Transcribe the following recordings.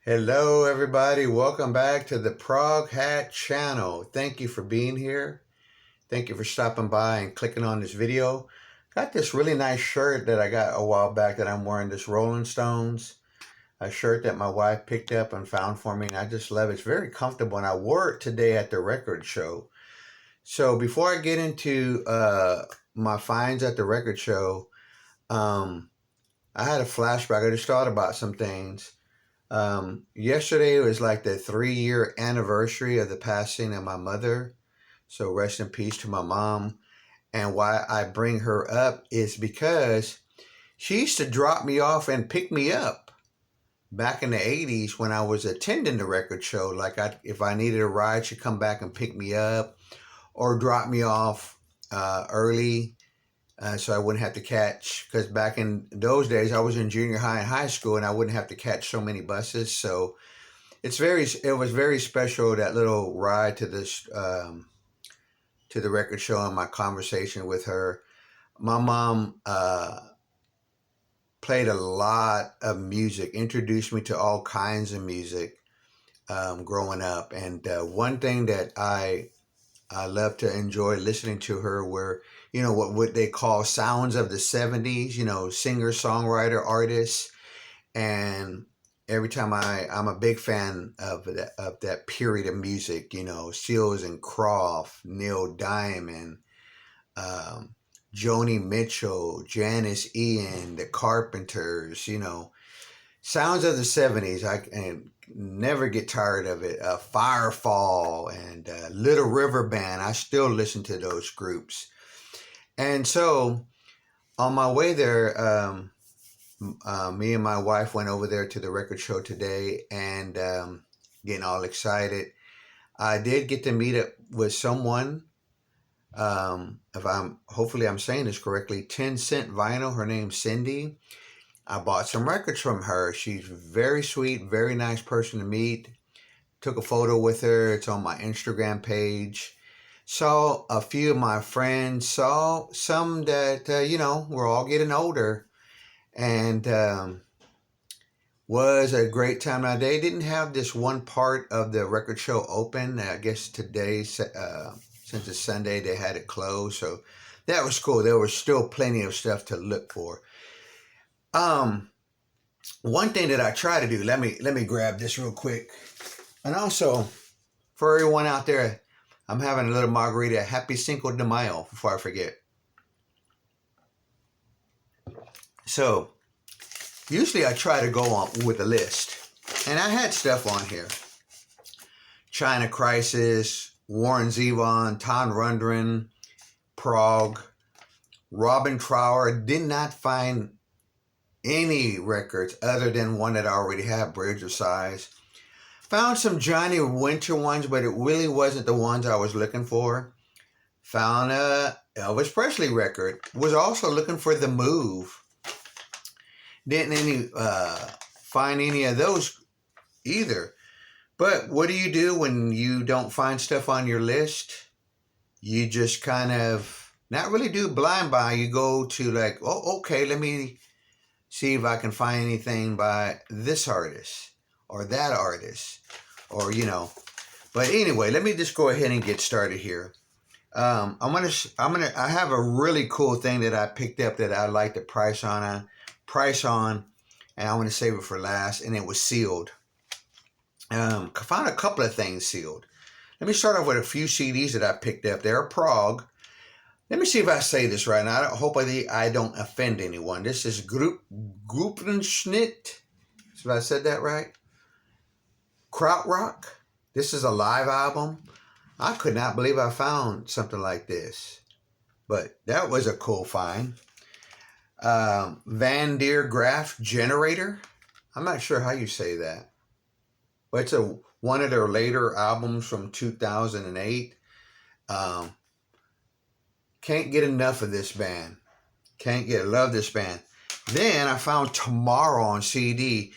Hello, everybody. Welcome back to the Prog Hat channel. Thank you for being here. Thank you for stopping by and clicking on this video. Got this really nice shirt that I got a while back that I'm wearing, this Rolling Stones. A shirt that my wife picked up and found for me, and I just love it. It's very comfortable, and I wore it today at the record show. So before I get into my finds at the record show, I had a flashback. I just thought about some things. Yesterday was like the 3-year anniversary of the passing of my mother. So rest in peace to my mom. And why I bring her up is because she used to drop me off and pick me up back in the 80s when I was attending the record show. Like if I needed a ride, she'd come back and pick me up or drop me off early. So I wouldn't have to catch, because back in those days I was in junior high and high school and I wouldn't have to catch so many buses. So it was very special, that little ride to this to the record show and my conversation with her. My mom played a lot of music, introduced me to all kinds of music growing up, and one thing that I love to enjoy listening to her were, what they call sounds of the 70s, singer, songwriter, artists. And every time I'm a big fan of that period of music, Seals and Croft, Neil Diamond, Joni Mitchell, Janis Ian, the Carpenters, sounds of the 70s. I can never get tired of it. Firefall and Little River Band. I still listen to those groups. And so on my way there, me and my wife went over there to the record show today, and getting all excited. I did get to meet up with someone. Hopefully I'm saying this correctly, 10 Cent Vinyl. Her name's Cindy. I bought some records from her. She's very sweet, very nice person to meet. Took a photo with her. It's on my Instagram page. Saw a few of my friends. Saw some that, we're all getting older. And was a great time. Now, they didn't have this one part of the record show open. I guess today, since it's Sunday, they had it closed. So that was cool. There was still plenty of stuff to look for. One thing that I try to do, let me grab this real quick. And also, for everyone out there, I'm having a little margarita. Happy Cinco de Mayo, before I forget. So, usually I try to go on with a list. And I had stuff on here. China Crisis, Warren Zevon, Todd Rundgren, Prog, Robin Trower. Did not find any records other than one that I already have, Bridge of Sighs. Found some Johnny Winter ones, but it really wasn't the ones I was looking for. Found a Elvis Presley record. Was also looking for The Move. Didn't find any of those either. But what do you do when you don't find stuff on your list? You just kind of not really do blind buy. You go to like, oh, okay, let me see if I can find anything by this artist or that artist, or But anyway, let me just go ahead and get started here. I have a really cool thing that I picked up that I like the price on, and I'm going to save it for last. And it was sealed. Found a couple of things sealed. Let me start off with a few CDs that I picked up. They're Prog. Let me see if I say this right now. Hopefully I don't offend anyone. This is Gruppenschnitt. So I said that right? Krautrock. This is a live album. I could not believe I found something like this. But that was a cool find. Van der Graaf Generator. I'm not sure how you say that. But it's one of their later albums from 2008. Can't get enough of this band. Love this band. Then I found Tomorrow on CD.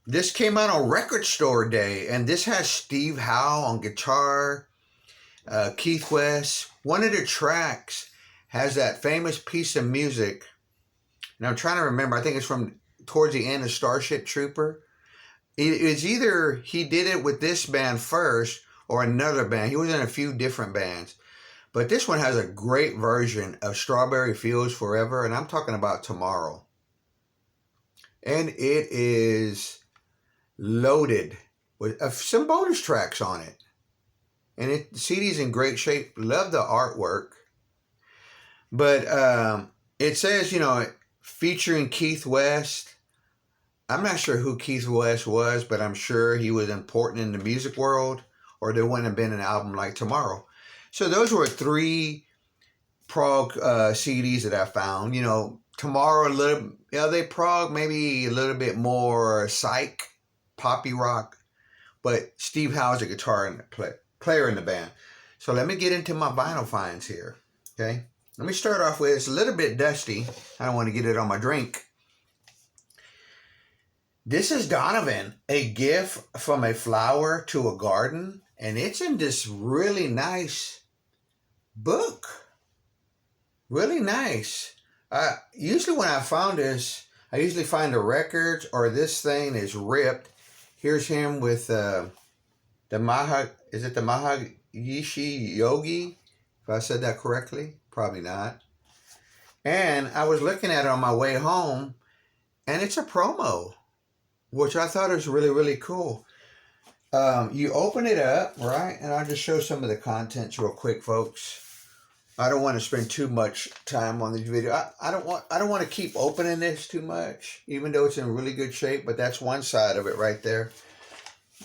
This came out on Record Store Day, and this has Steve Howe on guitar, Keith West. One of the tracks has that famous piece of music, and I'm trying to remember, I think it's from towards the end of Starship Trooper. it's either he did it with this band first or another band. He was in a few different bands. But this one has a great version of Strawberry Fields Forever, and I'm talking about Tomorrow. And it is loaded with some bonus tracks on it. And the CD's in great shape. Love the artwork. But it says, featuring Keith West. I'm not sure who Keith West was, but I'm sure he was important in the music world, or there wouldn't have been an album like Tomorrow. So those were 3 prog CDs that I found. Tomorrow, they prog maybe a little bit more psych, poppy rock, but Steve Howe's a guitar and player in the band. So let me get into my vinyl finds here. Okay, let me start off with, it's a little bit dusty. I don't want to get it on my drink. This is Donovan, A Gift from a Flower to a Garden, and it's in this really nice book. Really nice. Usually when I found this, I usually find the records or this thing is ripped. Here's him with the Maharishi Yogi? If I said that correctly? Probably not. And I was looking at it on my way home, and it's a promo, which I thought was really, really cool. You open it up, right? And I'll just show some of the contents real quick, folks. I don't want to spend too much time on this video. I don't want to keep opening this too much, even though it's in really good shape, but that's one side of it right there.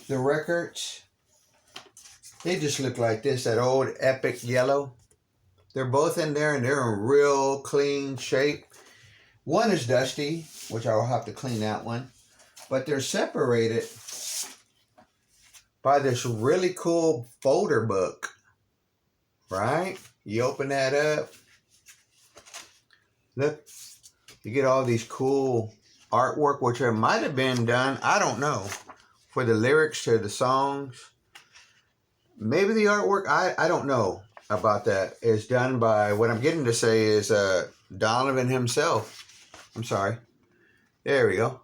The records, they just look like this, that old Epic Yellow. They're both in there, and they're in real clean shape. One is dusty, which I will have to clean that one. But they're separated by this really cool folder book, right? You open that up. Look, you get all these cool artwork, which might have been done, I don't know, for the lyrics to the songs. Maybe the artwork, I don't know about that, is done by, what I'm getting to say is Donovan himself. I'm sorry. There we go.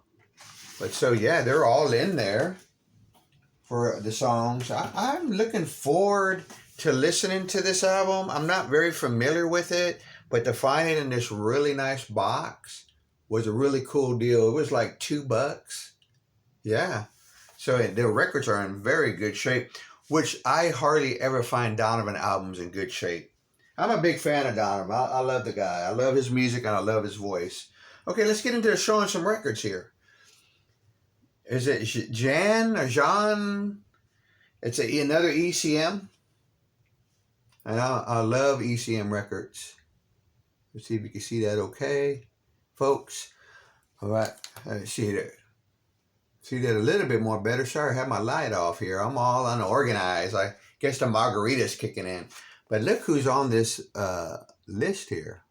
But so, yeah, they're all in there for the songs. I'm looking forward to listening to this album. I'm not very familiar with it, but to find it in this really nice box was a really cool deal. It was like $2. Yeah. So the records are in very good shape, which I hardly ever find Donovan albums in good shape. I'm a big fan of Donovan. I love the guy. I love his music and I love his voice. Okay, let's get into showing some records here. Is it Jan or Jean? It's another ECM. And I love ECM records. Let's see if you can see that okay, folks. All right, let's see that. See that a little bit more better. Sorry, I have my light off here. I'm all unorganized. I guess the margarita's kicking in. But look who's on this list here.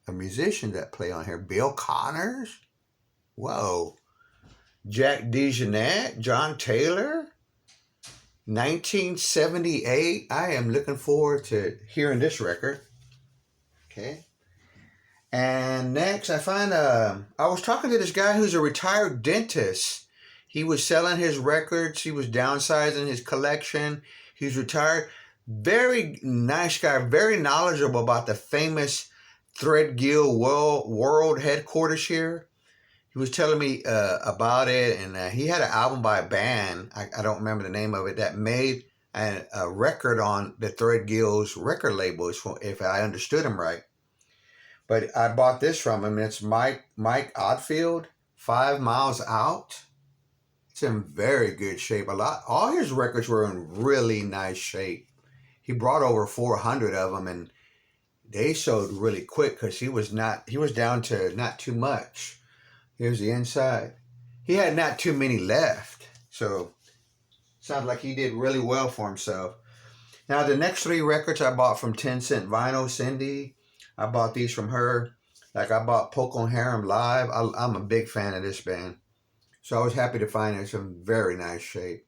A musician that play on here. Bill Connors. Whoa. Jack DeJohnette. John Taylor. 1978. I am looking forward to hearing this record. Okay. And next I find, I was talking to this guy who's a retired dentist. He was selling his records. He was downsizing his collection. He's retired. Very nice guy. Very knowledgeable about the famous Threadgill World headquarters here. He was telling me about it, and he had an album by a band, I don't remember the name of it, that made a record on the Threadgill's record label, if I understood him right. But I bought this from him. It's Mike Oldfield, 5 Miles Out. It's in very good shape. All his records were in really nice shape. He brought over 400 of them, and they sold really quick because he was down to not too much. Here's the inside. He had not too many left. So, sounds like he did really well for himself. Now, the next 3 records I bought from 10 Cent Vinyl. Cindy, I bought these from her. Like, I bought Procol Harum Live. I'm a big fan of this band. So, I was happy to find it in some very nice shape.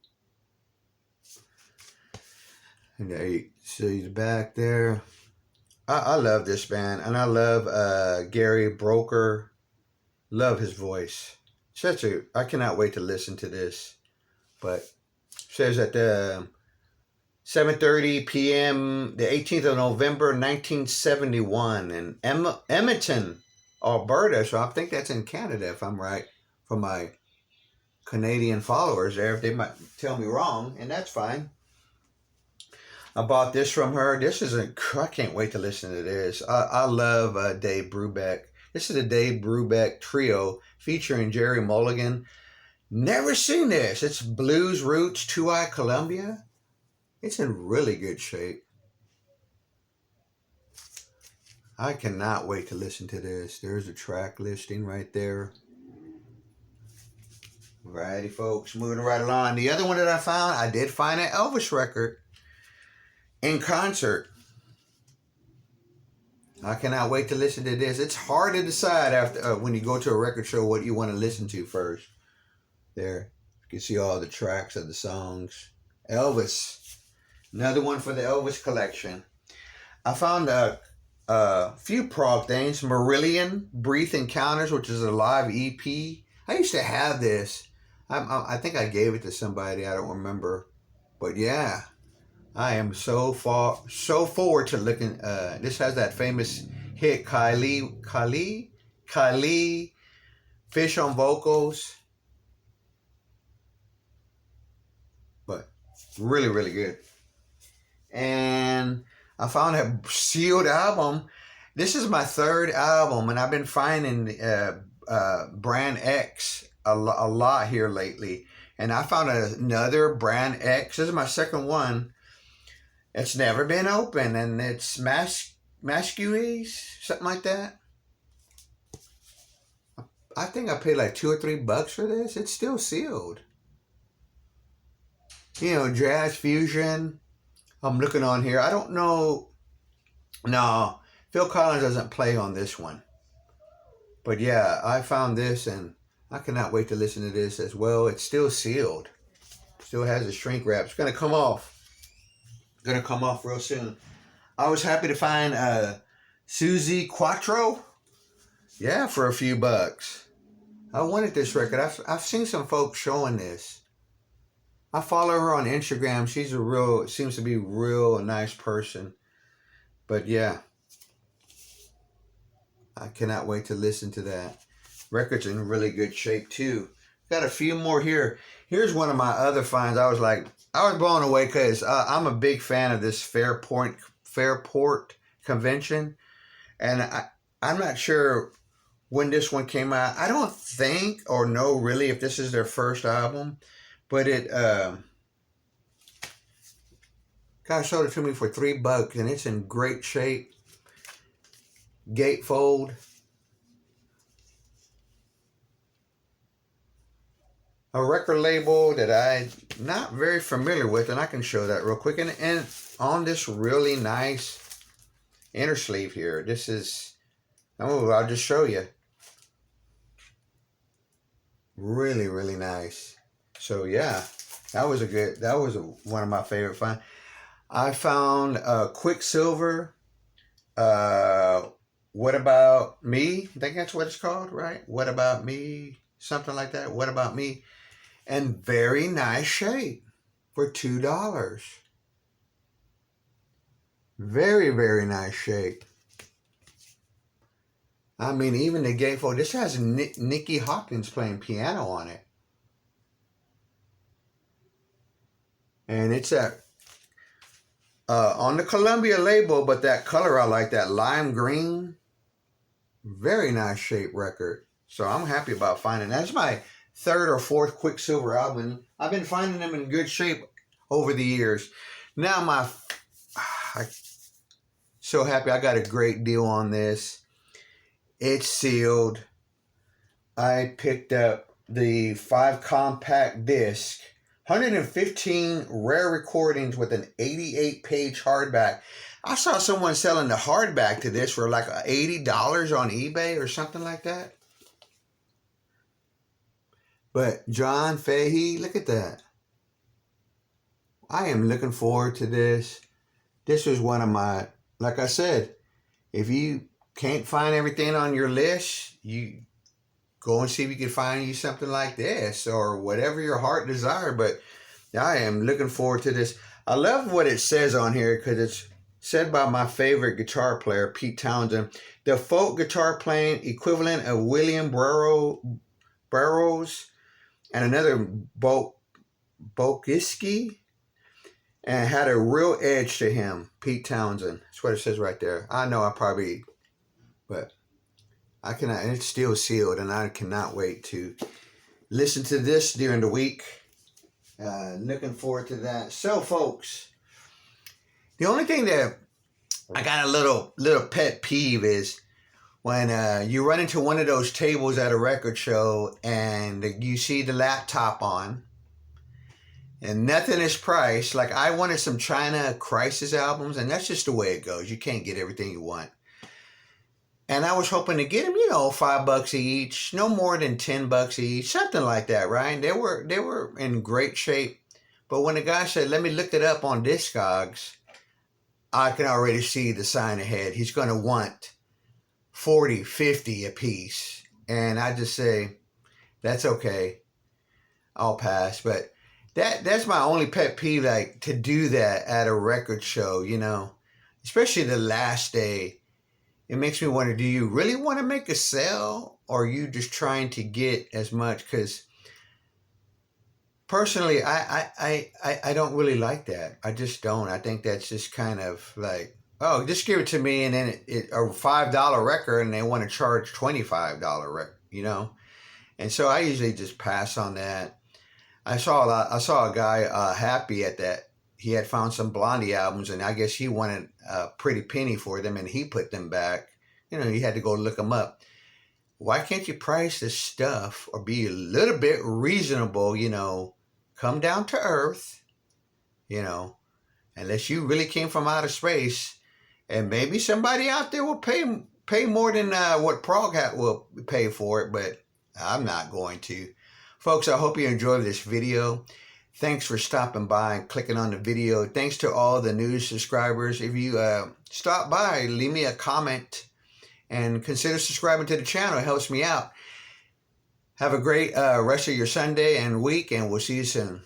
And there you see the back there. I love this band. And I love Gary Brooker. Love his voice. I cannot wait to listen to this. But says at the 7:30 p.m. the 18th of November 1971 in Edmonton, Alberta. So I think that's in Canada if I'm right, for my Canadian followers there. If they might tell me wrong, and that's fine. I bought this from her. I can't wait to listen to this. I love Dave Brubeck. This is a Dave Brubeck trio featuring Jerry Mulligan. Never seen this. It's Blues Roots 2i Columbia. It's in really good shape. I cannot wait to listen to this. There's a track listing right there. Alrighty, folks, moving right along. The other one that I did find an Elvis record in concert. I cannot wait to listen to this. It's hard to decide after when you go to a record show what you want to listen to first. There, you can see all the tracks of the songs. Elvis, another one for the Elvis collection. I found a few prog things. Marillion Brief Encounters, which is a live EP. I used to have this. I think I gave it to somebody. I don't remember, but yeah. I am so forward to looking. This has that famous hit, Kylie, Fish on vocals, but really, really good. And I found a sealed album. This is my third album, and I've been finding Brand X a lot here lately. And I found another Brand X. This is my second one. It's never been open, and it's Masquees, something like that. I think I paid like $2 or $3 for this. It's still sealed. You know, jazz fusion. I'm looking on here. I don't know. No, Phil Collins doesn't play on this one. But yeah, I found this, and I cannot wait to listen to this as well. It's still sealed. Still has a shrink wrap. It's going to come off. Going to come off real soon. I was happy to find Suzi Quatro. Yeah, for a few bucks. I wanted this record. I've seen some folks showing this. I follow her on Instagram. Seems to be a real nice person. But yeah, I cannot wait to listen to that. Record's in really good shape too. Got a few more here. Here's one of my other finds. I was blown away because I'm a big fan of this Fairport convention. And I'm not sure when this one came out. I don't think or know really if this is their first album. But guy sold it to me for $3 and it's in great shape. Gatefold. A record label that I'm not very familiar with, and I can show that real quick. And on this really nice inner sleeve here, this is, I'll just show you. Really, really nice. So yeah, that was one of my favorite finds. I found Quicksilver. What About Me? I think that's what it's called, right? What About Me? Something like that. What About Me? And very nice shape for $2. Very, very nice shape. I mean, even the gatefold. This has Nicky Hopkins playing piano on it. And it's on the Columbia label, but that color I like, that lime green. Very nice shape record. So I'm happy about finding that. That's my third or fourth Quicksilver album. I've been finding them in good shape over the years. Now I'm so happy I got a great deal on this. It's sealed. I picked up the 5 compact disc, 115 rare recordings with an 88-page hardback. I saw someone selling the hardback to this for like $80 on eBay or something like that. But John Fahey, look at that. I am looking forward to this. This was one of my, like I said, if you can't find everything on your list, you go and see if you can find you something like this or whatever your heart desire. But I am looking forward to this. I love what it says on here because it's said by my favorite guitar player, Pete Townshend. The folk guitar playing equivalent of William Burroughs and another Bokiski, and had a real edge to him, Pete Townshend. That's what it says right there. I know but I cannot, it's still sealed, and I cannot wait to listen to this during the week. Looking forward to that. So, folks, the only thing that I got a little pet peeve is when you run into one of those tables at a record show and you see the laptop on and nothing is priced. Like, I wanted some China Crisis albums, and that's just the way it goes. You can't get everything you want. And I was hoping to get them, $5 each, no more than $10 each, something like that, right? They were in great shape. But when the guy said, let me look it up on Discogs, I can already see the sign ahead. He's going to want 40, 50 a piece. And I just say, that's okay. I'll pass. But that's my only pet peeve, like, to do that at a record show, especially the last day. It makes me wonder, do you really want to make a sale, or are you just trying to get as much? Because personally, I don't really like that. I just don't. I think that's just kind of like, oh, just give it to me, and then a $5 record, and they want to charge $25 record, And so I usually just pass on that. I saw a guy happy at that. He had found some Blondie albums, and I guess he wanted a pretty penny for them, and he put them back. You had to go look them up. Why can't you price this stuff or be a little bit reasonable, come down to earth, unless you really came from outer space, and maybe somebody out there will pay more than what Prog Hat will pay for it, but I'm not going to. Folks, I hope you enjoyed this video. Thanks for stopping by and clicking on the video. Thanks to all the new subscribers. If you stop by, leave me a comment and consider subscribing to the channel. It helps me out. Have a great rest of your Sunday and week, and we'll see you soon.